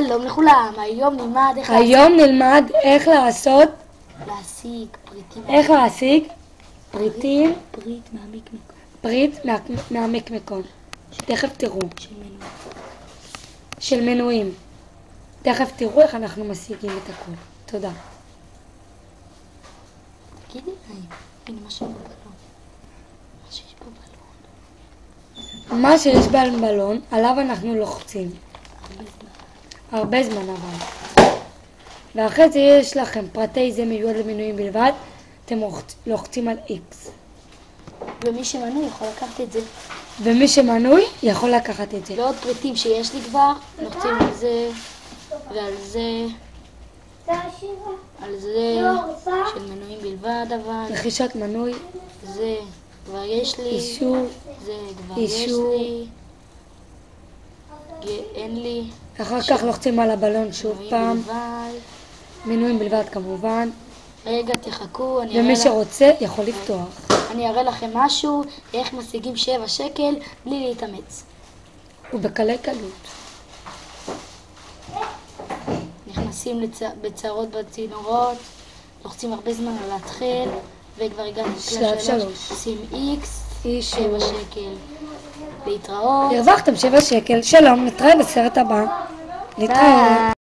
שלום לכולם, היום נלמד איך לעשות, להשיג פריטים. איך להשיג פריטים, פריט מהמקמקון. תכף תראו. של מנוי. של מנויים. תכף תראו איך אנחנו משיגים את הכל. תודה. תגידי להם, הנה מה שיש בבלון. מה שיש בבלון, עליו אנחנו לוחצים. הרבה זמן אבל. ואחרי זה יש לכם פרטי זה מיועד למנויים בלבד, אתם לוחצים על X. ומי שמנוי יכול לקחת את זה. ומי שמנוי יכול לקחת את זה. ועוד פריטים שיש לי כבר, לוחצים על זה ועל זה, על זה, של מנויים בלבד אבל. רכישת מנוי. זה כבר יש לי. אישור. זה כבר יש לי. אין לי. אחר כך לוחצים על הבלון שוב פעם. מנויים בלבד כמובן. רגע, תחכו, ומי שרוצה יכול לפתוח. אני אראה לכם משהו, איך משיגים 7 שקל בלי להתאמץ. ובקלי קלות. נכנסים בצרות בצינורות, לוחצים הרבה זמן על להתחיל, וכבר הגענו שלב 3. עושים X, אישור. 7 שקל. להתראות. הרווחתם 7 שקל. שלום, נתראה בסרט הבא. להתראות.